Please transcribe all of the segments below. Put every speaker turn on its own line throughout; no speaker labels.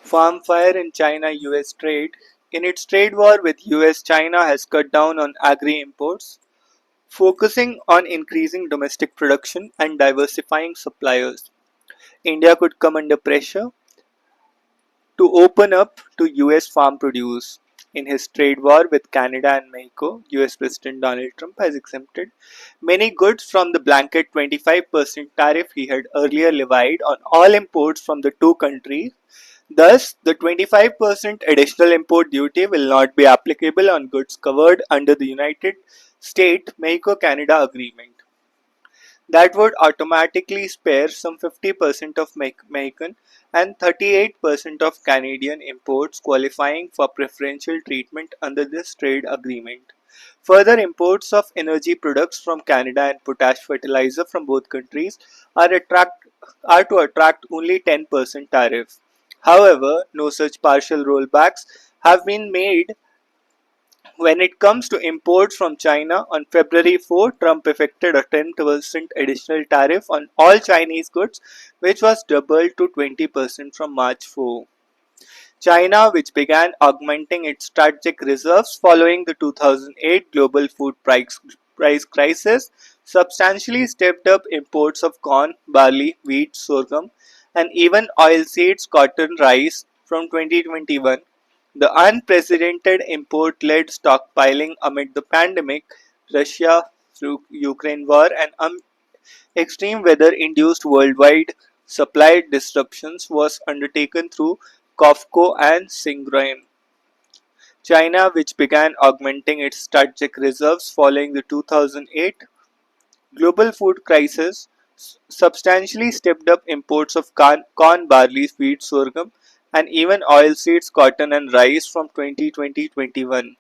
Farm fire in China-US trade. In its trade war with US, China has cut down on agri-imports, focusing on increasing domestic production and diversifying suppliers. India could come under pressure to open up to US farm produce. In his trade war with Canada and Mexico, US President Donald Trump has exempted many goods from the blanket 25% tariff he had earlier levied on all imports from the two countries. Thus, the 25% additional import duty will not be applicable on goods covered under the United States-Mexico-Canada Agreement. That would automatically spare some 50% of Mexican and 38% of Canadian imports qualifying for preferential treatment under this trade agreement. Further, imports of energy products from Canada and potash fertilizer from both countries are to attract only 10% tariff. However, no such partial rollbacks have been made when it comes to imports from China. On February 4, Trump effected a 10% additional tariff on all Chinese goods, which was doubled to 20% from March 4. China, which began augmenting its strategic reserves following the 2008 global food price crisis, substantially stepped up imports of corn, barley, wheat, sorghum, and even oilseeds, cotton, rice from 2021. The unprecedented import-led stockpiling amid the pandemic, Russia-Ukraine war, and extreme weather-induced worldwide supply disruptions was undertaken through COFCO and Singrain. China, which began augmenting its strategic reserves following the 2008 global food crisis, substantially stepped up imports of corn, barley, wheat, sorghum, and even oilseeds, cotton, and rice from 2020-21.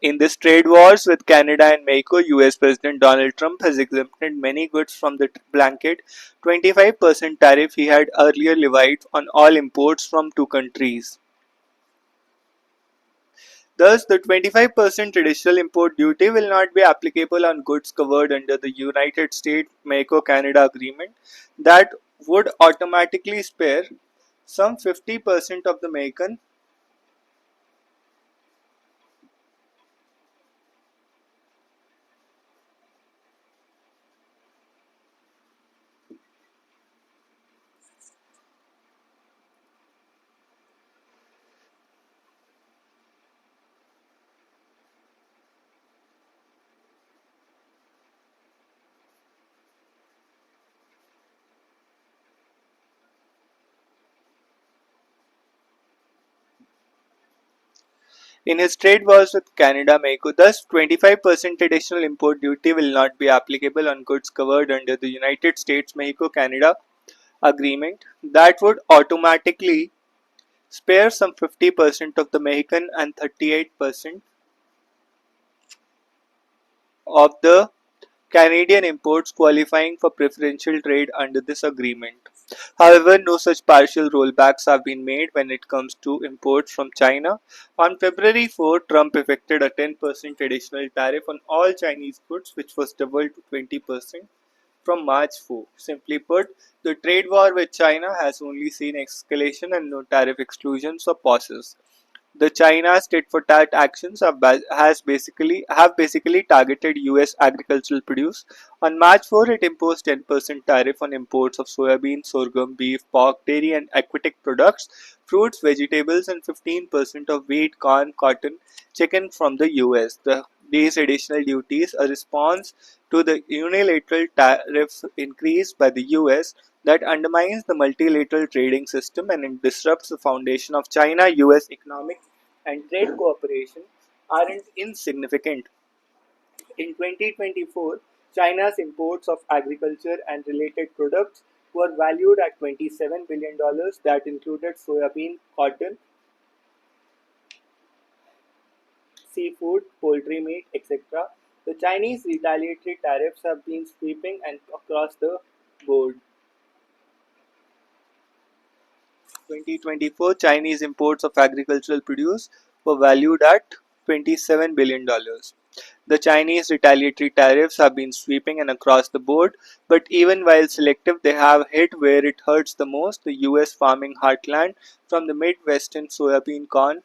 In this trade wars with Canada and Mexico, US President Donald Trump has exempted many goods from the blanket 25% tariff he had earlier levied on all imports from two countries. Thus, the 25% additional import duty will not be applicable on goods covered under the United States-Mexico-Canada Agreement. That would automatically spare some 50% of the Mexican. In his trade wars with Canada, Mexico, thus 25% additional import duty will not be applicable on goods covered under the United States-Mexico-Canada Agreement. That would automatically spare some 50% of the Mexican and 38% of the Canadian imports qualifying for preferential trade under this agreement. However, no such partial rollbacks have been made when it comes to imports from China. On February 4, Trump effected a 10% additional tariff on all Chinese goods, which was doubled to 20% from March 4. Simply put, the trade war with China has only seen escalation and no tariff exclusions or pauses. The China's tit-for-tat actions have basically targeted U.S. agricultural produce. On March 4, it imposed 10% tariff on imports of soybean, sorghum, beef, pork, dairy, and aquatic products, fruits, vegetables, and 15% of wheat, corn, cotton, chicken from the U.S. These additional duties, a response to the unilateral tariff increase by the U.S. that undermines the multilateral trading system and it disrupts the foundation of China-US economic and trade cooperation, aren't insignificant. In 2024, China's imports of agriculture and related products were valued at $27 billion dollars. That included soybean, cotton, seafood, poultry meat, etc. The Chinese retaliatory tariffs have been sweeping and across the board. 2024, Chinese imports of agricultural produce were valued at $27 billion dollars. The Chinese retaliatory tariffs have been sweeping and across the board, but even while selective, they have hit where it hurts the most, the US farming heartland, from the Midwestern soybean, corn,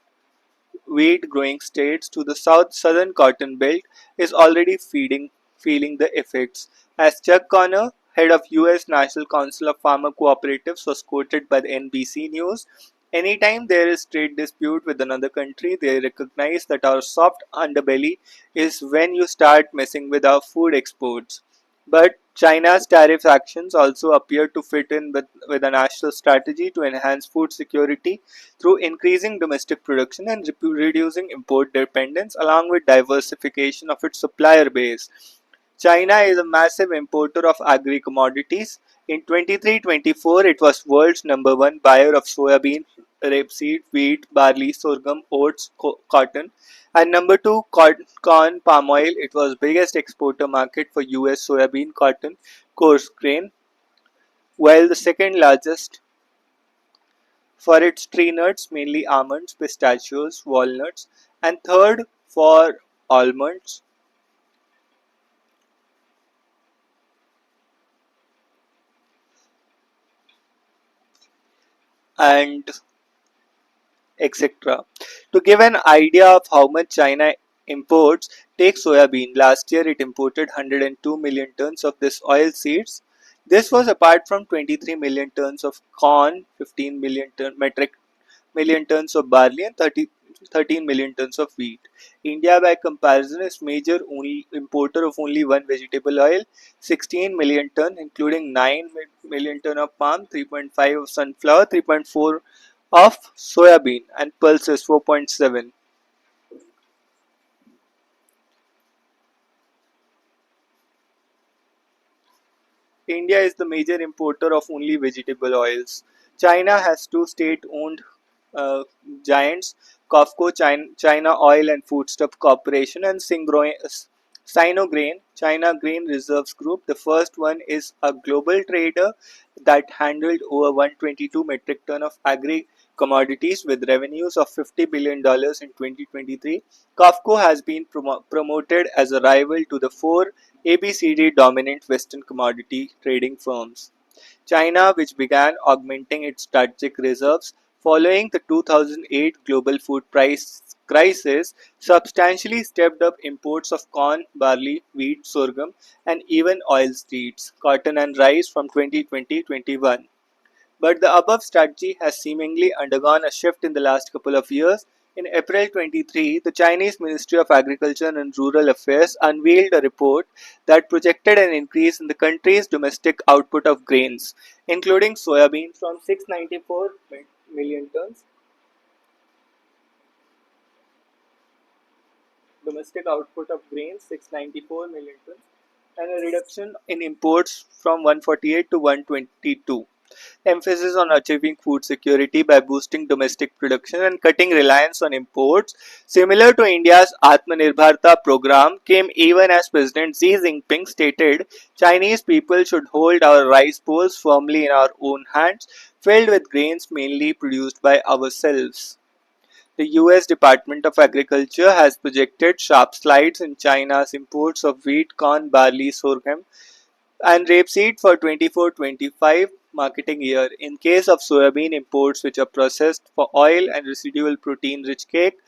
wheat growing states to the southern cotton belt, is already feeling the effects. As Chuck Connor, head of US National Council of Farmer Cooperatives, was quoted by the NBC News, anytime there is trade dispute with another country, they recognize that our soft underbelly is when you start messing with our food exports. But China's tariff actions also appear to fit in with a national strategy to enhance food security through increasing domestic production and reducing import dependence, along with diversification of its supplier base. China is a massive importer of agri-commodities. In 23-24, it was world's number one buyer of soybean, rapeseed, wheat, barley, sorghum, oats, cotton, and number two corn, palm oil. It was biggest exporter market for US soybean, cotton, coarse grain, while the second largest for its tree nuts, mainly almonds, pistachios, walnuts, and third for almonds and etc. To give an idea of how much China imports, take soybean. Last year it imported 102 million tons of this oil seeds. This was apart from 23 million tons of corn, 15 million tons of barley, and 13 million tons of wheat. India, by comparison, is major only importer of only one vegetable oil, 16 million ton, including 9 million ton of palm, 3.5 of sunflower, 3.4 of soybean, and pulses 4.7. India is the major importer of only vegetable oils. China has two state-owned uh, giants, COFCO China Oil and Foodstuff Corporation and Sinograin China Grain Reserves Group. The first one is a global trader that handled over 122 metric ton of agri commodities with revenues of $50 billion in 2023. COFCO has been promoted as a rival to the four ABCD dominant Western commodity trading firms. China, which began augmenting its strategic reserves following the 2008 global food price crisis, substantially stepped up imports of corn, barley, wheat, sorghum, and even oilseeds, cotton, and rice from 2020-21. But the above strategy has seemingly undergone a shift in the last couple of years. In April 23, the Chinese Ministry of Agriculture and Rural Affairs unveiled a report that projected an increase in the country's domestic output of grains, including soybean, from 694 million tons domestic output of grains 694 million tons and a reduction in imports from 148 to 122. Emphasis on achieving food security by boosting domestic production and cutting reliance on imports, similar to India's Atmanirbharta program, came even as President Xi Jinping stated, Chinese people should hold our rice bowls firmly in our own hands, filled with grains mainly produced by ourselves. The US Department of Agriculture has projected sharp slides in China's imports of wheat, corn, barley, sorghum, and rapeseed for 24-25 marketing year. In case of soybean imports which are processed for oil and residual protein rich cake,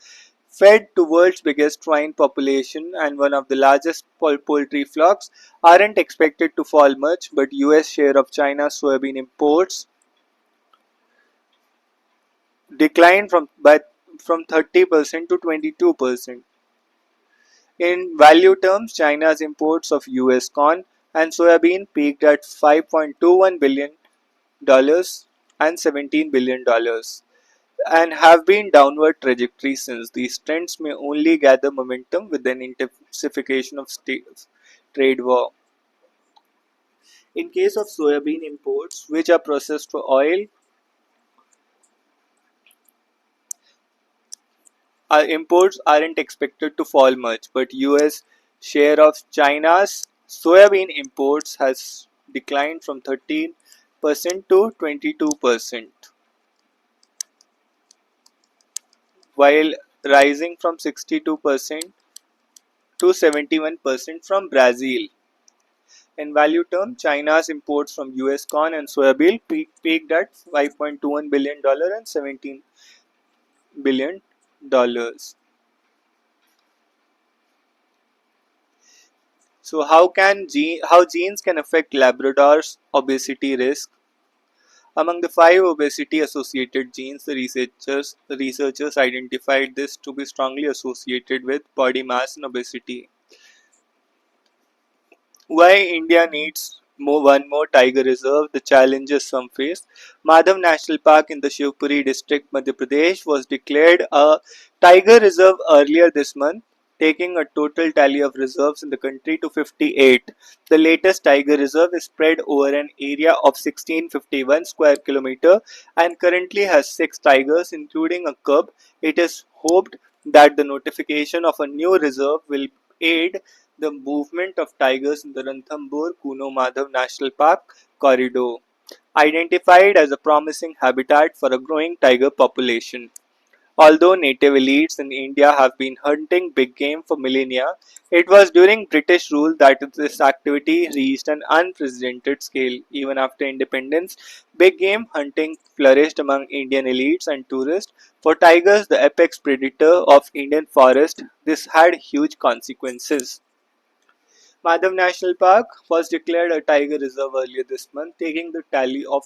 fed to world's biggest swine population and one of the largest poultry flocks, aren't expected to fall much, but US share of China's soybean imports declined from 30% to 22%. In value terms, China's imports of US corn and soybean peaked at $5.21 billion and $17 billion and have been downward trajectory since. These trends may only gather momentum with an intensification of trade war. In case of soybean imports, which are processed for oil, our imports aren't expected to fall much, but US share of China's soybean imports has declined from 13% to 22%, while rising from 62% to 71% from Brazil. In value terms, China's imports from US corn and soybean peaked at $5.21 billion and $17 billion. So how genes can affect Labrador's obesity risk? Among the five obesity-associated genes, the researchers identified this to be strongly associated with body mass and obesity. Why India needs one more tiger reserve, the challenges some face. Madhav National Park in the Shivpuri district, Madhya Pradesh was declared a tiger reserve earlier this month, taking a total tally of reserves in the country to 58. The latest tiger reserve is spread over an area of 1651 square kilometer and currently has 6 tigers including a cub. It is hoped that the notification of a new reserve will aid the movement of tigers in the Ranthambore-Kuno-Madhav National Park corridor, identified as a promising habitat for a growing tiger population. Although native elites in India have been hunting big game for millennia, it was during British rule that this activity reached an unprecedented scale. Even after independence, big game hunting flourished among Indian elites and tourists. For tigers, the apex predator of Indian forest, this had huge consequences. Madhav National Park was declared a tiger reserve earlier this month, taking the tally of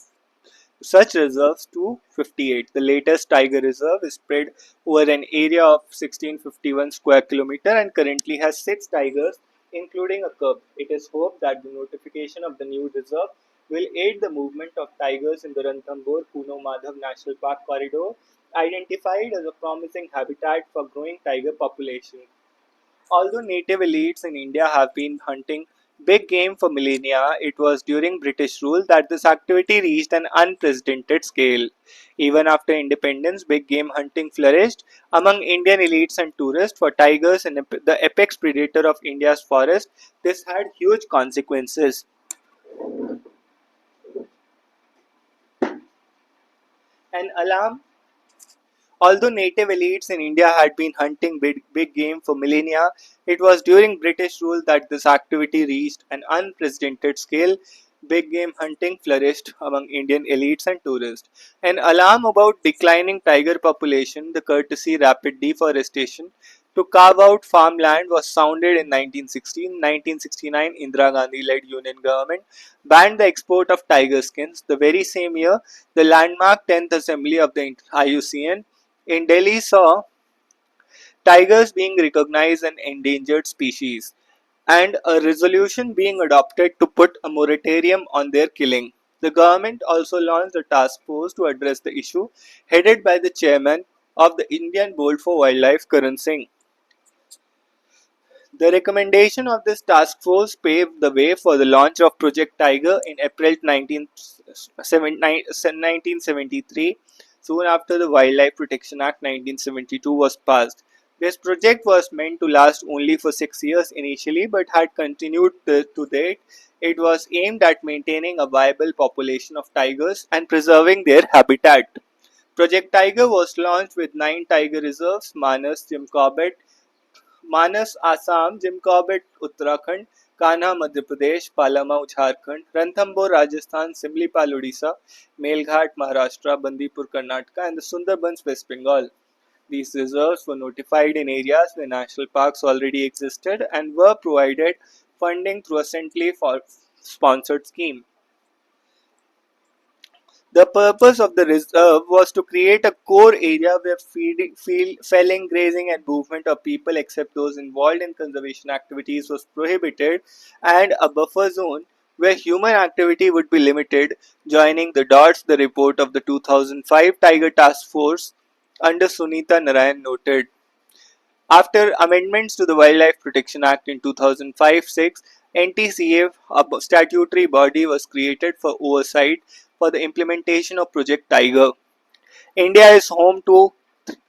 such reserves to 58. The latest tiger reserve is spread over an area of 1651 square kilometer and currently has 6 tigers, including a cub. It is hoped that the notification of the new reserve will aid the movement of tigers in the Ranthambore Kuno Madhav National Park corridor, identified as a promising habitat for growing tiger population. Although native elites in India have been hunting big game for millennia, it was during British rule that this activity reached an unprecedented scale. Even after independence, big game hunting flourished among Indian elites and tourists. For tigers and the apex predator of India's forest, this had huge consequences. An alarm. Although native elites in India had been hunting big game for millennia, it was during British rule that this activity reached an unprecedented scale. Big game hunting flourished among Indian elites and tourists. An alarm about declining tiger population, the courtesy rapid deforestation to carve out farmland was sounded in 1916. 1969, Indira Gandhi-led Union government banned the export of tiger skins. The very same year, the landmark 10th Assembly of the IUCN in Delhi saw tigers being recognized as an endangered species and a resolution being adopted to put a moratorium on their killing. The government also launched a task force to address the issue, headed by the chairman of the Indian Board for Wildlife, Karan Singh. The recommendation of this task force paved the way for the launch of Project Tiger in April 1973, soon after the Wildlife Protection Act 1972 was passed. This project was meant to last only for 6 years initially but had continued to date. It was aimed at maintaining a viable population of tigers and preserving their habitat. Project Tiger was launched with 9 tiger reserves: Jim Corbett, Manas Assam, Jim Corbett Uttarakhand, Kanha Madhya Pradesh, Palamau Jharkhand, Ranthambore Rajasthan, Simlipal Odisha, Melghat Maharashtra, Bandipur Karnataka and the Sundarbans West Bengal. These reserves were notified in areas where national parks already existed and were provided funding through a centrally sponsored scheme. The purpose of the reserve was to create a core area where felling, grazing and movement of people except those involved in conservation activities was prohibited, and a buffer zone where human activity would be limited. Joining the dots, the report of the 2005 Tiger Task Force under Sunita Narayan noted. After amendments to the Wildlife Protection Act in 2005-6, NTCA, a statutory body, was created for oversight for the implementation of Project Tiger. India is home to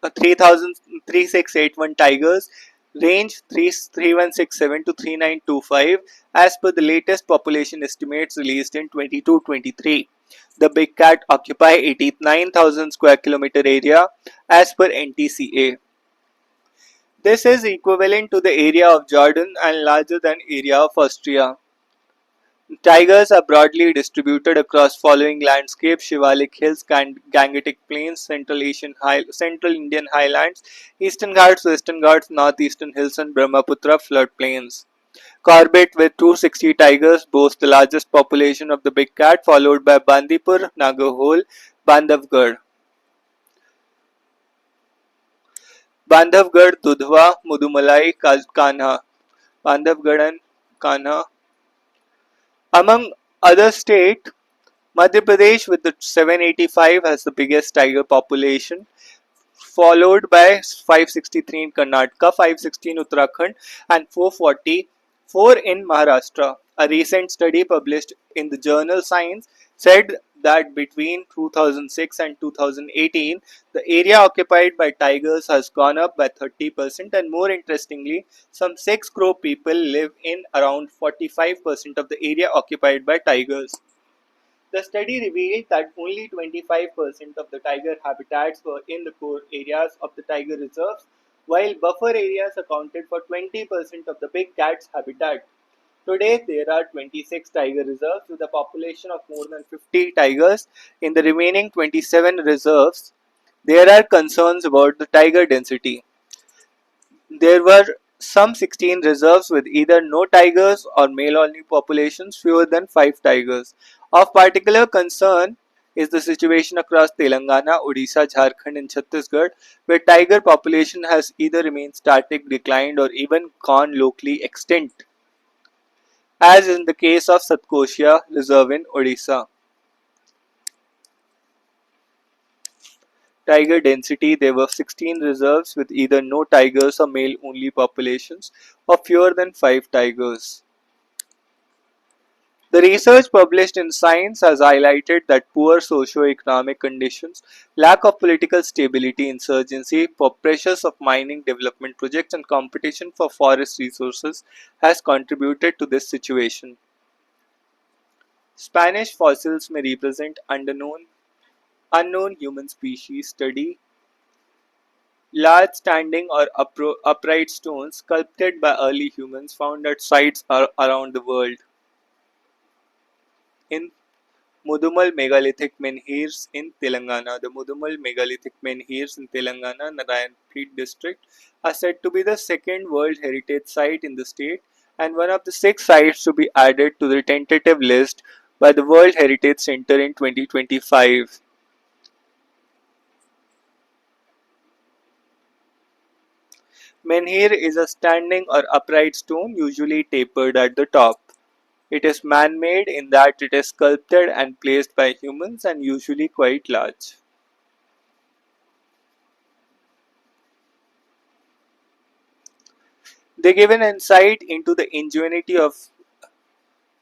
3681 tigers, range 3167 to 3925 as per the latest population estimates released in 22-23. The big cat occupy 89,000 square kilometer area as per NTCA. This is equivalent to the area of Jordan and larger than area of Austria. Tigers are broadly distributed across following landscapes: Shivalik Hills, Gangetic Plains, Central Indian Highlands, Eastern Ghats, Western Ghats, Northeastern Hills and Brahmaputra floodplains. Corbett with 260 tigers boasts the largest population of the big cat, followed by Bandipur, Nagarhole, Bandhavgarh. Bandhavgarh, Dudhwa, Mudumalai, Kanha. Bandhavgarh and Kanha. Among other states, Madhya Pradesh with the 785 has the biggest tiger population, followed by 563 in Karnataka, 560 in Uttarakhand, and 444 in Maharashtra. A recent study published in the journal Science said that between 2006 and 2018, the area occupied by tigers has gone up by 30%, and more interestingly, some 6 crore people live in around 45% of the area occupied by tigers. The study revealed that only 25% of the tiger habitats were in the core areas of the tiger reserves, while buffer areas accounted for 20% of the big cat's habitat. Today, there are 26 tiger reserves with a population of more than 50 tigers. In the remaining 27 reserves, there are concerns about the tiger density. There were some 16 reserves with either no tigers or male-only populations fewer than 5 tigers. Of particular concern is the situation across Telangana, Odisha, Jharkhand and Chhattisgarh, where tiger population has either remained static, declined or even gone locally extinct, as in the case of Satkosia Reserve in Odisha. Tiger density: there were 16 reserves with either no tigers or male-only populations of fewer than 5 tigers. The research published in Science has highlighted that poor socio-economic conditions, lack of political stability, insurgency, pressures of mining development projects, and competition for forest resources has contributed to this situation. Spanish fossils may represent unknown human species. Study large standing or upright stones sculpted by early humans found at sites around the world. In Mudumal megalithic menhirs in Telangana. The Mudumal megalithic menhirs in Telangana, Narayanpet district, are said to be the second World Heritage Site in the state and one of the 6 sites to be added to the tentative list by the World Heritage Center in 2025. Menhir is a standing or upright stone, usually tapered at the top. It is man-made in that it is sculpted and placed by humans and usually quite large. They give an insight into the ingenuity of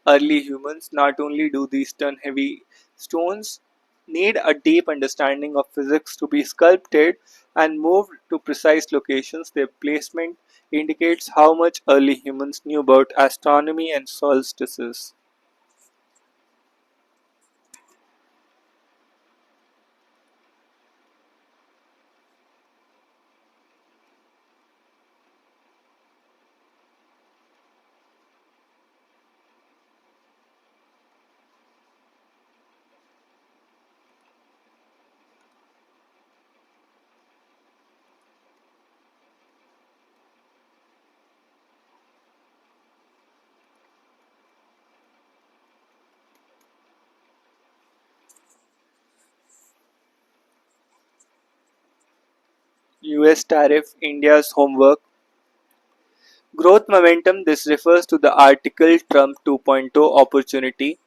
early humans. Not only do these ton-heavy stones need a deep understanding of physics to be sculpted and moved to precise locations, their placement indicates how much early humans knew about astronomy and solstices. US tariff, India's homework. Growth momentum. This refers to the article Trump 2.0 opportunity.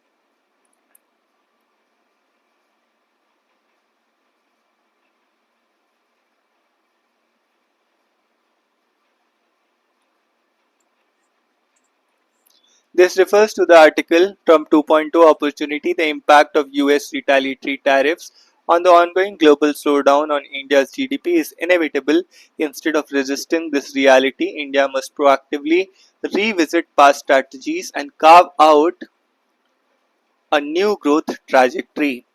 This refers to the article Trump 2.0 opportunity, the impact of US retaliatory tariffs on the ongoing global slowdown on India's GDP is inevitable. Instead of resisting this reality, India must proactively revisit past strategies and carve out a new growth trajectory.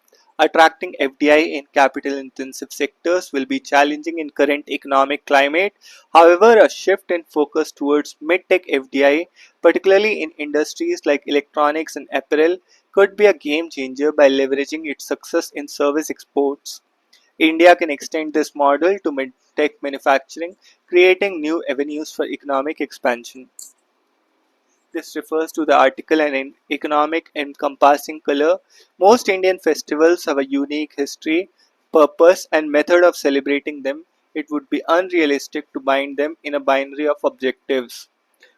Attracting FDI in capital intensive sectors will be challenging in current economic climate. However, a shift in focus towards mid-tech FDI, particularly in industries like electronics and apparel, could be a game changer by leveraging its success in service exports. India can extend this model to mid-tech manufacturing, creating new avenues for economic expansion. This refers to the article and in economic encompassing color. Most Indian festivals have a unique history, purpose, and method of celebrating them. It would be unrealistic to bind them in a binary of objectives.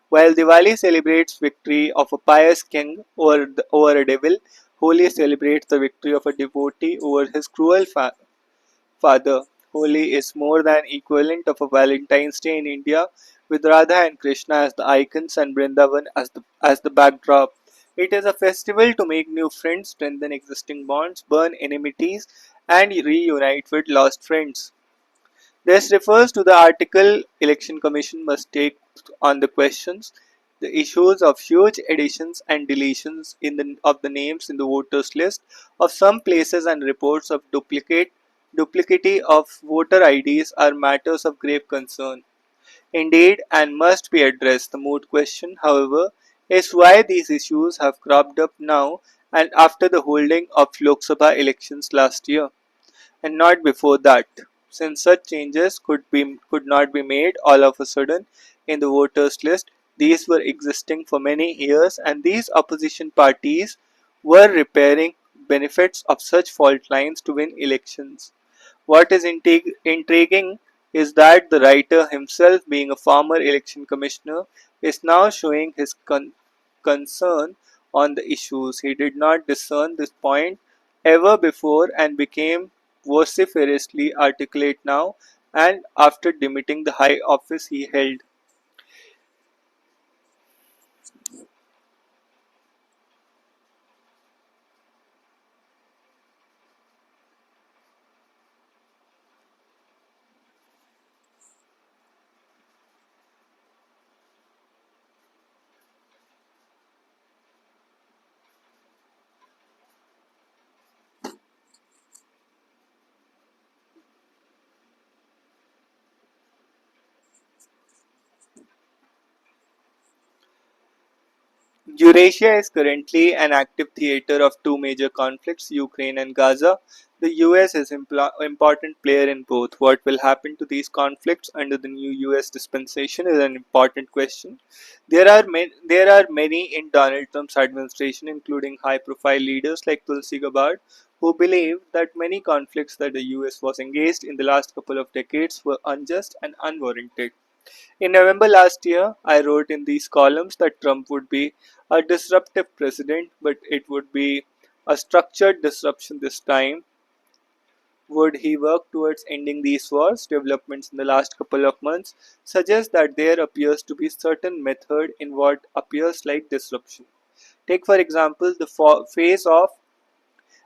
While Diwali celebrates victory of a pious king over a devil, Holi celebrates the victory of a devotee over his cruel father. Holi is more than equivalent of a Valentine's Day in India, with Radha and Krishna as the icons and Vrindavan as the backdrop. It is a festival to make new friends, strengthen existing bonds, burn enmities, and reunite with lost friends. This refers to the article Election Commission must take on the questions, the issues of huge additions and deletions of the names in the voters list of some places and reports of duplicity of voter IDs are matters of grave concern. Indeed, and must be addressed. The moot question, however, is why these issues have cropped up now and after the holding of Lok Sabha elections last year and not before that, since such changes could not be made all of a sudden in the voters list. These were existing for many years, and these opposition parties were repairing benefits of such fault lines to win elections. What is intriguing is that the writer himself, being a former election commissioner, is now showing his concern on the issues. He did not discern this point ever before and became vociferously articulate now and after demitting the high office he held. Eurasia is currently an active theater of two major conflicts, Ukraine and Gaza. The US is an important player in both. What will happen to these conflicts under the new US dispensation is an important question. There are many in Donald Trump's administration, including high-profile leaders like Tulsi Gabbard, who believe that many conflicts that the US was engaged in the last couple of decades were unjust and unwarranted. In November last year, I wrote in these columns that Trump would be a disruptive president, but it would be a structured disruption this time. Would he work towards ending these wars? Developments in the last couple of months suggest that there appears to be certain method in what appears like disruption. Take for example the phase of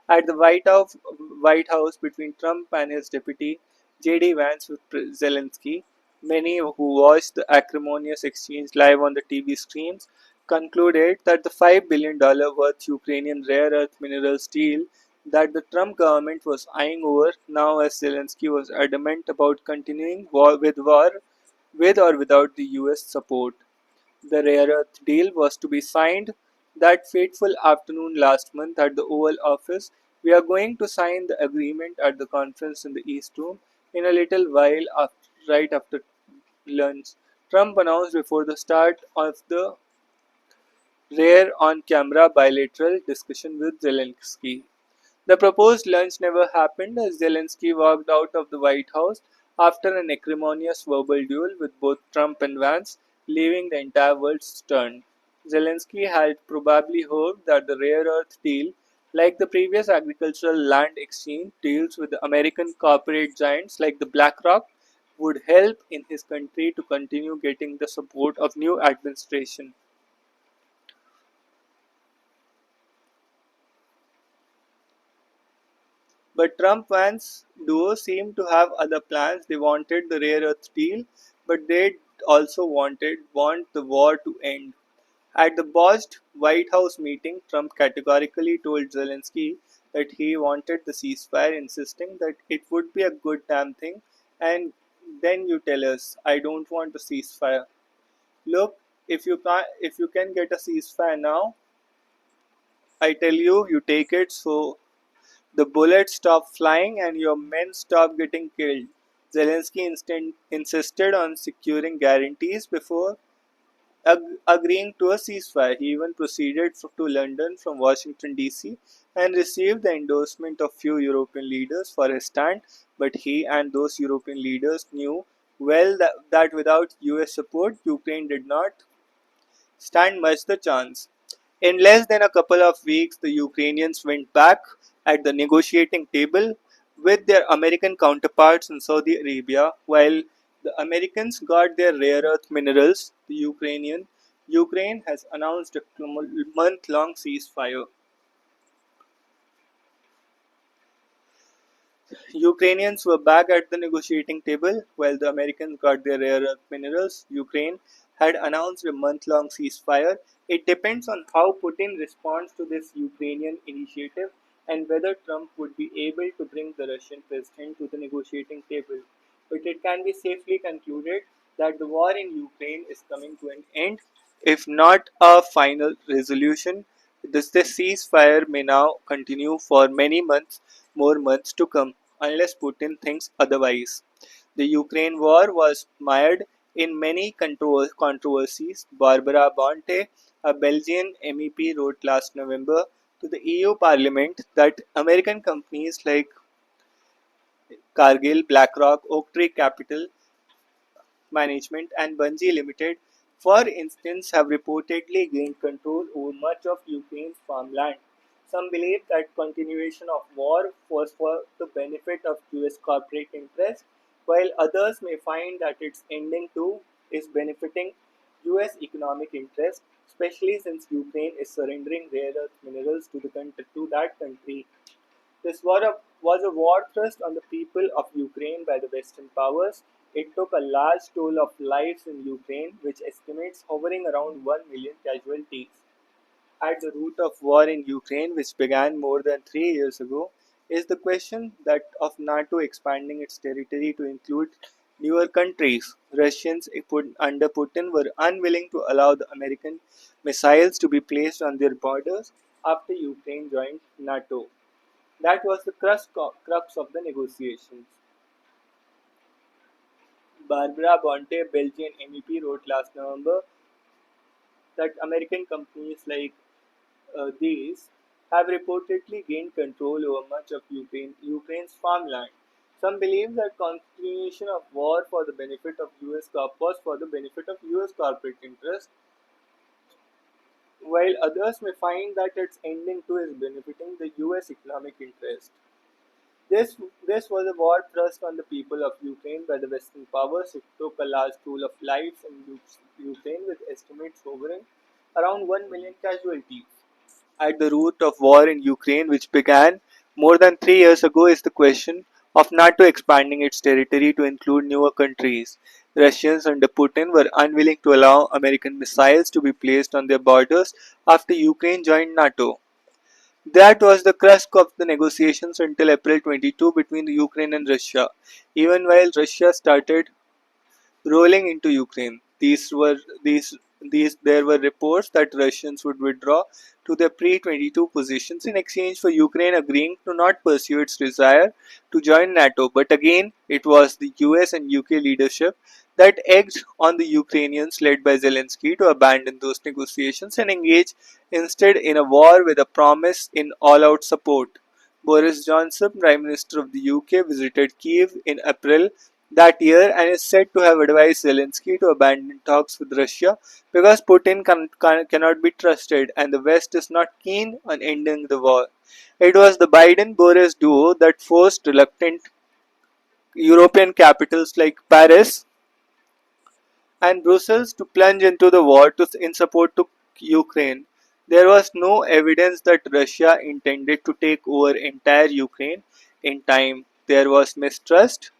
at the White House between Trump and his deputy J.D. Vance with Zelensky. Many who watched the acrimonious exchange live on the TV screens concluded that the $5 billion worth Ukrainian rare earth minerals deal that the Trump government was eyeing over now as Zelensky was adamant about continuing war with or without the US support. The rare earth deal was to be signed that fateful afternoon last month at the Oval Office. We are going to sign the agreement at the conference in the East Room in a little while right after lunch. Trump announced before the start of the rare on-camera bilateral discussion with Zelensky. The proposed lunch never happened as Zelensky walked out of the White House after an acrimonious verbal duel with both Trump and Vance, leaving the entire world stunned. Zelensky had probably hoped that the rare earth deal, like the previous agricultural land exchange deals with the American corporate giants like the BlackRock, would help in his country to continue getting the support of new administration. But Trump-Vance duo seemed to have other plans. They wanted the rare earth deal, but they also want the war to end. At the botched White House meeting, Trump categorically told Zelensky that he wanted the ceasefire, insisting that it would be a good damn thing, and then you tell us, I don't want a ceasefire. Look, if you can get a ceasefire now, I tell you, you take it so the bullets stop flying and your men stop getting killed. Zelensky insisted on securing guarantees before agreeing to a ceasefire. He even proceeded to London from Washington, D.C., and received the endorsement of few European leaders for his stand. But he and those European leaders knew well that without US support, Ukraine did not stand much the chance. In less than a couple of weeks, the Ukrainians went back at the negotiating table with their American counterparts in Saudi Arabia. While the Americans got their rare earth minerals, the Ukraine has announced a month-long ceasefire. Ukrainians were back at the negotiating table while the Americans got their rare earth minerals. Ukraine had announced a month-long ceasefire. It depends on how Putin responds to this Ukrainian initiative and whether Trump would be able to bring the Russian president to the negotiating table. But it can be safely concluded that the war in Ukraine is coming to an end, if not a final resolution. The ceasefire may now continue for many more months to come, unless Putin thinks otherwise. The Ukraine war was mired in many controversies. Barbara Bonte, a Belgian MEP, wrote last November to the EU Parliament that American companies like Cargill, BlackRock, Oaktree Capital Management, and Bungie Limited, for instance, have reportedly gained control over much of Ukraine's farmland. Some believe that continuation of war was for the benefit of US corporate interests, while others may find that its ending too is benefiting US economic interests, especially since Ukraine is surrendering rare earth minerals to that country. This was a war thrust on the people of Ukraine by the Western powers. It took a large toll of lives in Ukraine, which estimates hovering around 1 million casualties. At the root of war in Ukraine, which began more than 3 years ago, is the question that of NATO expanding its territory to include newer countries. Russians under Putin were unwilling to allow the American missiles to be placed on their borders after Ukraine joined NATO. That was the crux of the negotiations. Barbara Bonte, Belgian MEP, wrote last November that American companies like these have reportedly gained control over much of Ukraine's farmland. Some believe that continuation of war for the benefit of was for the benefit of US corporate interests, while others may find that its ending too is benefiting the US economic interest. This this was a war thrust on the people of Ukraine by the Western powers. It took a large toll of lives in Ukraine, with estimates hovering around 1 million casualties. At the root of war in Ukraine, which began more than 3 years ago, is the question of NATO expanding its territory to include newer countries. Russians under Putin were unwilling to allow American missiles to be placed on their borders after Ukraine joined NATO. That was the crux of the negotiations until April 22 between Ukraine and Russia. Even while Russia started rolling into Ukraine, these there were reports that Russians would withdraw to their pre-22 positions in exchange for Ukraine agreeing to not pursue its desire to join NATO. But again, it was the US and UK leadership that egged on the Ukrainians led by Zelensky to abandon those negotiations and engage instead in a war with a promise in all-out support. Boris Johnson, Prime Minister of the UK, visited Kiev in April that year and is said to have advised Zelensky to abandon talks with Russia because Putin cannot be trusted and the West is not keen on ending the war. It was the Biden Boris duo that forced reluctant European capitals like Paris and Brussels to plunge into the war in support to Ukraine. There was no evidence that Russia intended to take over entire Ukraine in time. There was mistrust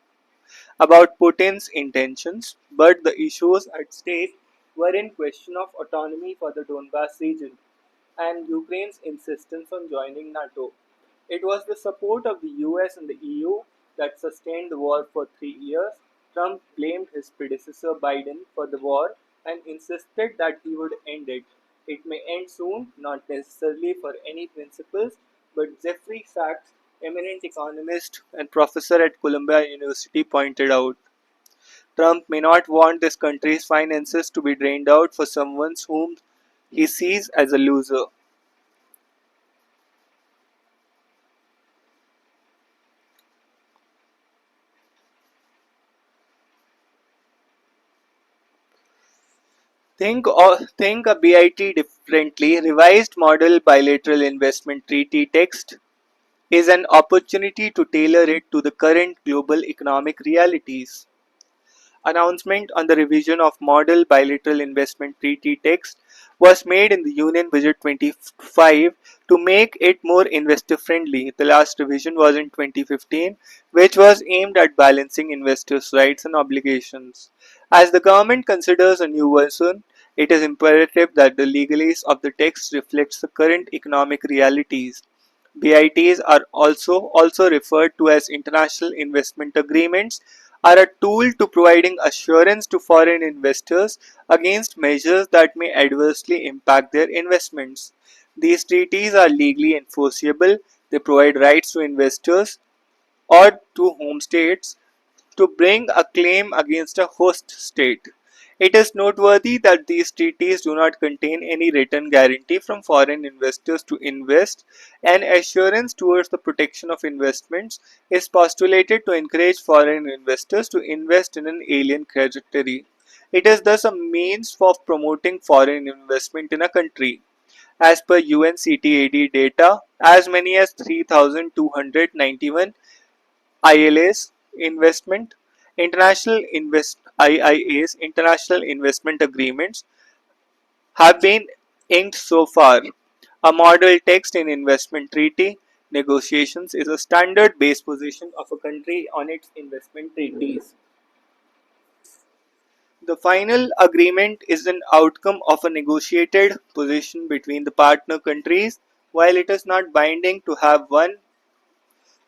about Putin's intentions, but the issues at stake were in question of autonomy for the Donbas region and Ukraine's insistence on joining NATO. It was the support of the US and the EU that sustained the war for 3 years. Trump blamed his predecessor Biden for the war and insisted that he would end it. It may end soon, not necessarily for any principles, but Jeffrey Sachs, eminent economist and professor at Columbia University, pointed out Trump may not want this country's finances to be drained out for someone whom he sees as a loser. Think a BIT differently. Revised Model Bilateral Investment Treaty text is an opportunity to tailor it to the current global economic realities. Announcement on the revision of Model Bilateral Investment Treaty text was made in the Union Budget 25 to make it more investor friendly. The last revision was in 2015, which was aimed at balancing investors' rights and obligations. As the government considers a new version, it is imperative that the legalese of the text reflects the current economic realities. BITs are also referred to as international investment agreements are a tool to providing assurance to foreign investors against measures that may adversely impact their investments. These treaties are legally enforceable. They provide rights to investors or to home states to bring a claim against a host state. It is noteworthy that these treaties do not contain any written guarantee from foreign investors to invest. An assurance towards the protection of investments is postulated to encourage foreign investors to invest in an alien territory. It is thus a means of promoting foreign investment in a country. As per UNCTAD data, as many as 3,291 ILAs investment IIAs international investment agreements have been inked so far. A model text in investment treaty negotiations is a standard base position of a country on its investment treaties. The final agreement is an outcome of a negotiated position between the partner countries. While it is not binding to have one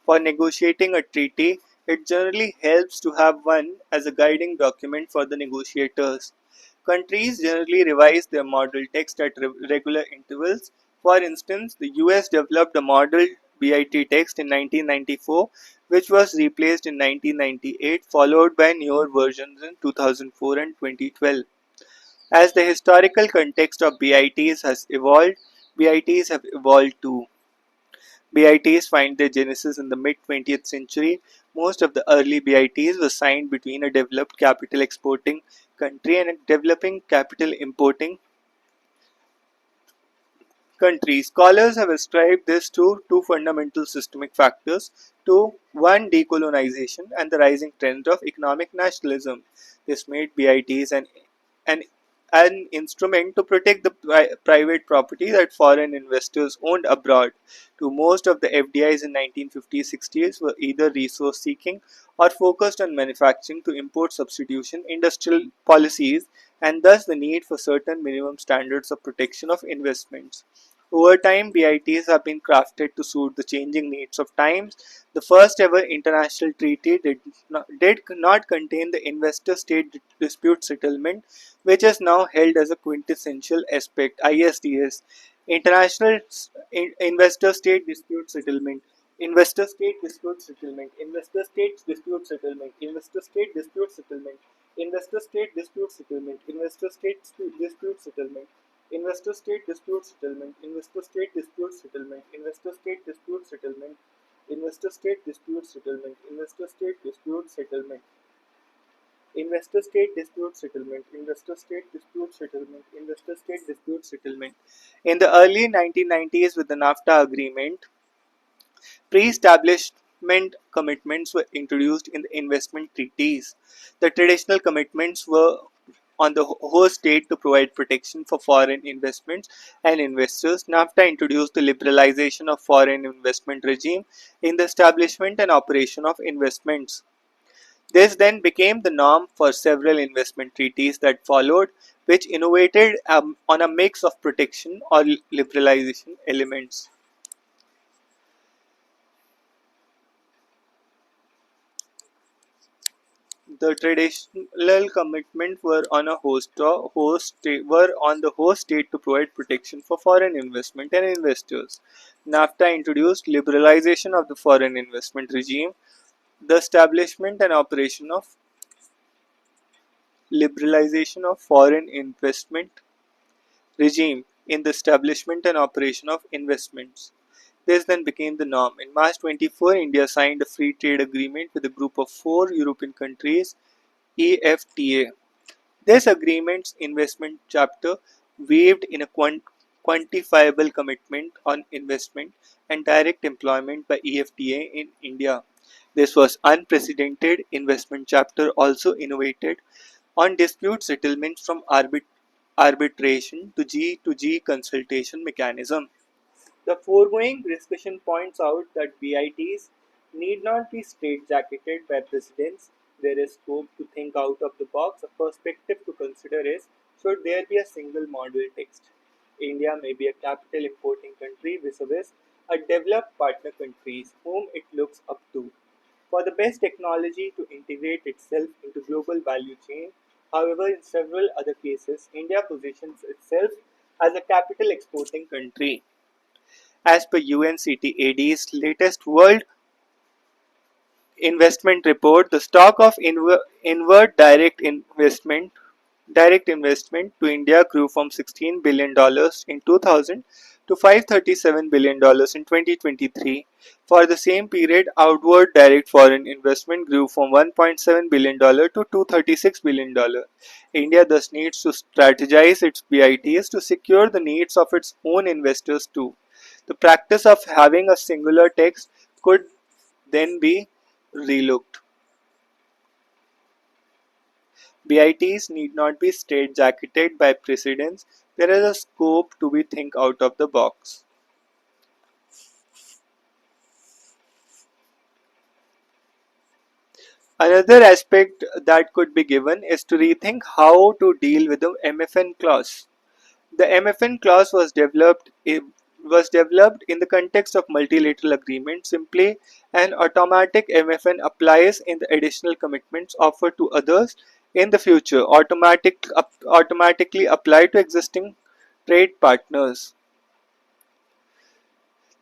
for negotiating a treaty, it generally helps to have one as a guiding document for the negotiators. Countries generally revise their model text at regular intervals. For instance, the US developed a model BIT text in 1994, which was replaced in 1998, followed by newer versions in 2004 and 2012. As the historical context of BITs has evolved, BITs have evolved too. BITs find their genesis in the mid-20th century. Most of the early BITs were signed between a developed capital exporting country and a developing capital importing country. Scholars have ascribed this to two fundamental systemic factors. To one, decolonization and the rising trend of economic nationalism. This made BITs an an instrument to protect the private property that foreign investors owned abroad. To most of the FDIs in 1950s 60s were either resource seeking or focused on manufacturing to import substitution industrial policies and thus the need for certain minimum standards of protection of investments. Over time, BITs have been crafted to suit the changing needs of times. The first ever international treaty did not contain the investor state dispute settlement, which is now held as a quintessential aspect. ISDS, International Investor State Dispute Settlement. Investor State Dispute Settlement. Investor State Dispute Settlement. Investor State Dispute Settlement. Investor State Dispute Settlement. Investor State Dispute Settlement. Investor State Dispute Settlement. Investor State Dispute Settlement. Investor State Dispute Settlement. Investor State Dispute Settlement. Investor State Dispute Settlement. Investor State Dispute Settlement. Investor State Dispute Settlement. Investor State Dispute Settlement. In the early 1990s, with the NAFTA agreement, pre-establishment commitments were introduced in the investment treaties. The traditional commitments were on the host state to provide protection for foreign investments and investors. NAFTA introduced the liberalization of foreign investment regime in the establishment and operation of investments. This then became the norm for several investment treaties that followed, which innovated on a mix of protection or liberalization elements. The traditional commitments were on the host state to provide protection for foreign investment and investors. NAFTA introduced liberalization of the foreign investment regime, the establishment and operation of liberalization of foreign investment regime in the establishment and operation of investments. This then became the norm. In March 24, India signed a free trade agreement with a group of four European countries, EFTA. This agreement's investment chapter waived in a quantifiable commitment on investment and direct employment by EFTA in India. This was unprecedented. Investment chapter also innovated on dispute settlements from arbitration to G consultation mechanism. The foregoing discussion points out that BITs need not be straitjacketed by precedents. There is scope to think out of the box. A perspective to consider is, should there be a single model text? India may be a capital importing country vis-a-vis a developed partner countries whom it looks up to for the best technology to integrate itself into global value chain. However, in several other cases, India positions itself as a capital exporting country. As per UNCTAD's latest World Investment Report, the stock of inward direct investment to India grew from $16 billion in 2000 to $537 billion in 2023. For the same period, outward direct foreign investment grew from $1.7 billion to $236 billion. India thus needs to strategize its BITs to secure the needs of its own investors too. The practice of having a singular text could then be relooked. BITs need not be straitjacketed by precedents. There is a scope to be think out of the box. Another aspect that could be given is to rethink how to deal with the MFN clause. The MFN clause was developed in the context of multilateral agreement. Simply, an automatic MFN applies in the additional commitments offered to others in the future automatically apply to existing trade partners.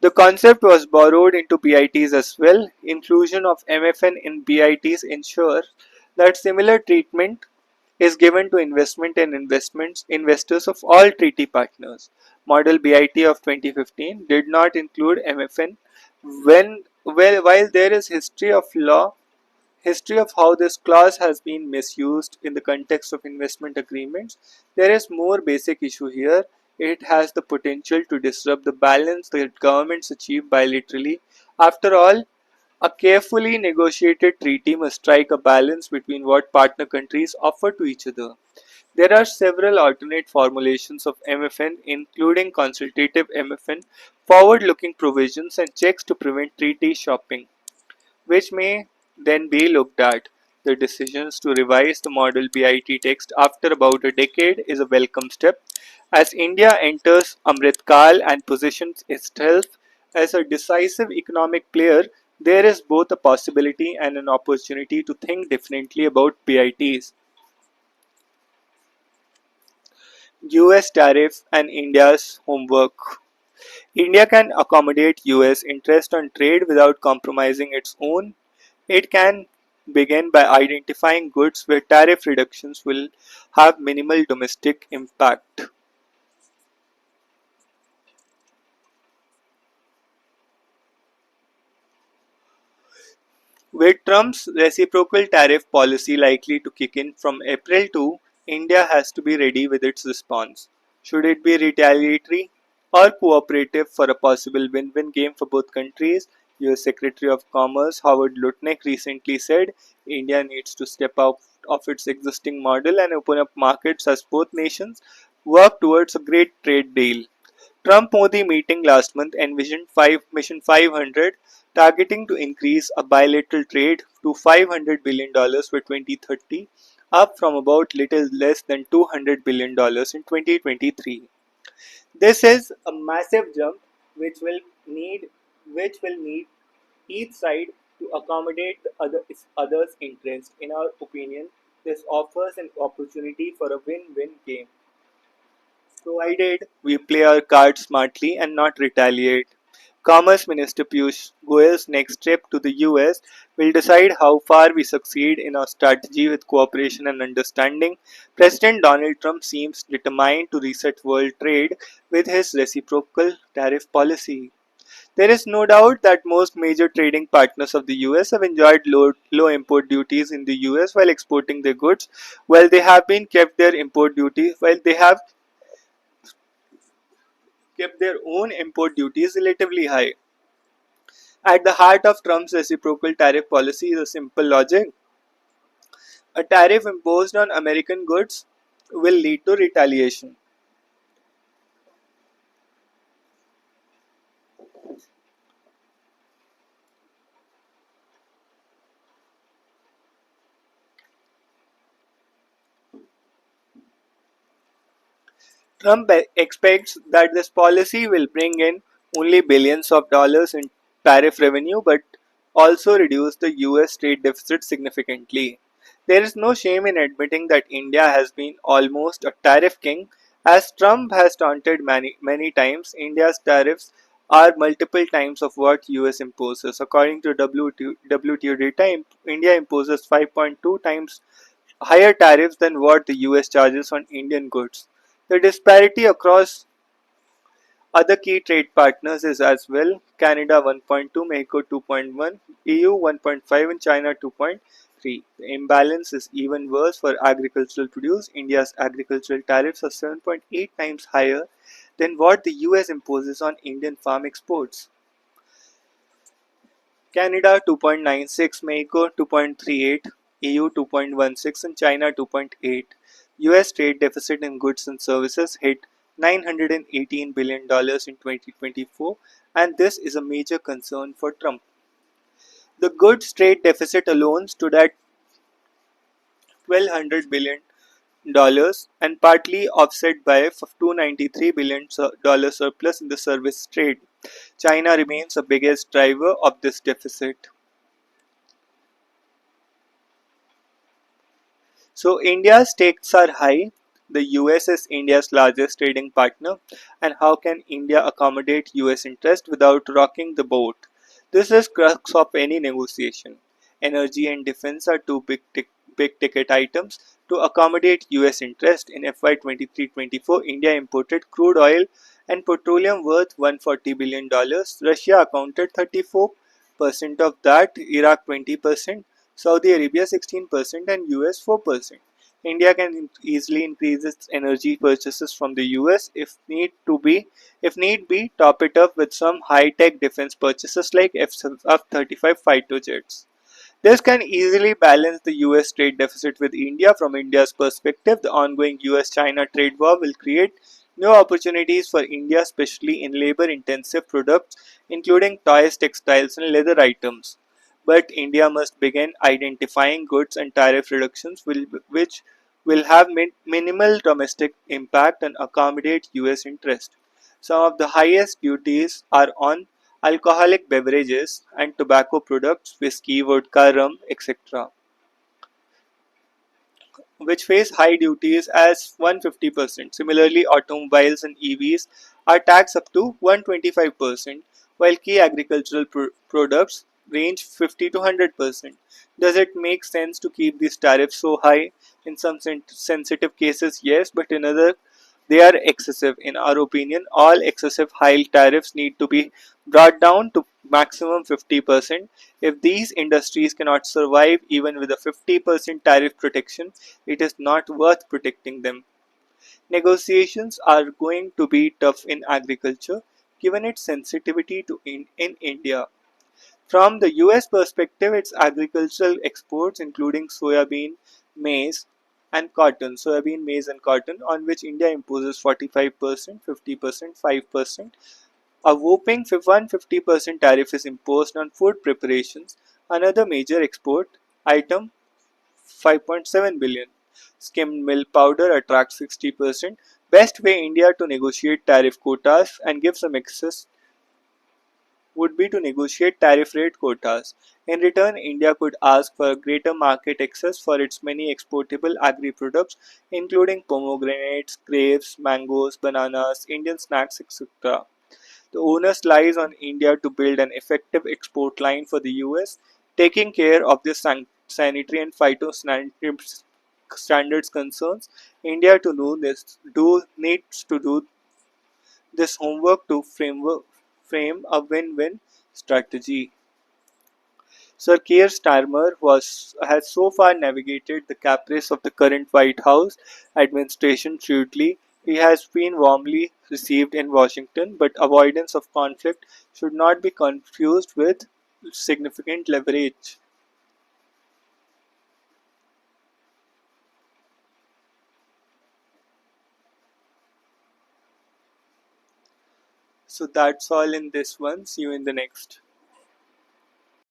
The concept was borrowed into BITs as well. Inclusion of MFN in BITs ensures that similar treatment is given to investment and investors of all treaty partners. Model BIT of 2015 did not include MFN. While there is history of how this clause has been misused in the context of investment agreements, there is more basic issue here. It has the potential to disrupt the balance that governments achieve bilaterally. After all, a carefully negotiated treaty must strike a balance between what partner countries offer to each other. There are several alternate formulations of MFN, including consultative MFN, forward looking provisions, and checks to prevent treaty shopping, which may then be looked at. The decisions to revise the model BIT text after about a decade is a welcome step. As India enters Amritkal and positions itself as a decisive economic player, there is both a possibility and an opportunity to think differently about BITs. US tariff and India's homework. India can accommodate US interest on trade without compromising its own. It can begin by identifying goods where tariff reductions will have minimal domestic impact. With Trump's reciprocal tariff policy likely to kick in from April 2, India has to be ready with its response. Should it be retaliatory or cooperative for a possible win-win game for both countries? US Secretary of Commerce Howard Lutnick recently said India needs to step out of its existing model and open up markets as both nations work towards a great trade deal. Trump-Modi meeting last month envisioned Mission 500, targeting to increase a bilateral trade to $500 billion by 2030, up from about little less than $200 billion in 2023. This is a massive jump which will need each side to accommodate the others' interest. In our opinion, this offers an opportunity for a win-win game, provided we play our cards smartly and not retaliate. Commerce Minister Piyush Goyal's next trip to the US will decide how far we succeed in our strategy with cooperation and understanding. President Donald Trump seems determined to reset world trade with his reciprocal tariff policy. There is no doubt that most major trading partners of the US have enjoyed low import duties in the US while exporting their goods, while they have been kept their import duties while they have kept their own import duties relatively high. At the heart of Trump's reciprocal tariff policy is a simple logic. A tariff imposed on American goods will lead to retaliation. Trump expects that this policy will bring in only billions of dollars in tariff revenue but also reduce the US trade deficit significantly. There is no shame in admitting that India has been almost a tariff king. As Trump has taunted many times, India's tariffs are multiple times of what US imposes. According to WTO data, India imposes 5.2 times higher tariffs than what the US charges on Indian goods. The disparity across other key trade partners is as well: Canada 1.2, Mexico 2.1, EU 1.5 and China 2.3. The imbalance is even worse for agricultural produce. India's agricultural tariffs are 7.8 times higher than what the US imposes on Indian farm exports. Canada 2.96, Mexico 2.38, EU 2.16 and China 2.8. US trade deficit in goods and services hit $918 billion in 2024, and this is a major concern for Trump. The goods trade deficit alone stood at $1,200 billion and partly offset by a $293 billion surplus in the service trade. China remains the biggest driver of this deficit. So India's stakes are high. The US is India's largest trading partner, and how can India accommodate US interest without rocking the boat? This is crux of any negotiation. Energy and defense are two big ticket items. To accommodate US interest in FY 23-24, India imported crude oil and petroleum worth $140 billion. Russia accounted 34% of that, Iraq 20%, Saudi Arabia 16% and US 4%. India can easily increase its energy purchases from the US if need be, top it up with some high-tech defense purchases like F-35 fighter jets. This can easily balance the US trade deficit with India. From India's perspective, the ongoing US-China trade war will create new opportunities for India, especially in labor-intensive products, including toys, textiles, and leather items. But India must begin identifying goods and tariff reductions which will have minimal domestic impact and accommodate US interest. Some of the highest duties are on alcoholic beverages and tobacco products, whiskey, vodka, rum, etc., which face high duties as 150%. Similarly, automobiles and EVs are taxed up to 125%, while key agricultural products range 50 to 100%. Does it make sense to keep these tariffs so high? In some sensitive cases, yes, but in other they are excessive. In our opinion, all excessive high tariffs need to be brought down to maximum 50%. If these industries cannot survive even with a 50% tariff protection, it is not worth protecting them. Negotiations are going to be tough in agriculture given its sensitivity to in India. From the US perspective, its agricultural exports, including soybean, maize, and cotton, on which India imposes 45%, 50%, 5%. A whopping 150% tariff is imposed on food preparations, another major export item, 5.7 billion. Skimmed milk powder attracts 60%. Best way India to negotiate tariff quotas and give some excess would be to negotiate tariff rate quotas. In return, India could ask for greater market access for its many exportable agri-products, including pomegranates, grapes, mangoes, bananas, Indian snacks, etc. The onus lies on India to build an effective export line for the US, taking care of the sanitary and phytosanitary standards concerns. India to do this do needs to do this homework to frame a win-win strategy. Sir Keir Starmer has so far navigated the caprice of the current White House administration shrewdly. He has been warmly received in Washington, but avoidance of conflict should not be confused with significant leverage. So that's all in this one. See you in the next.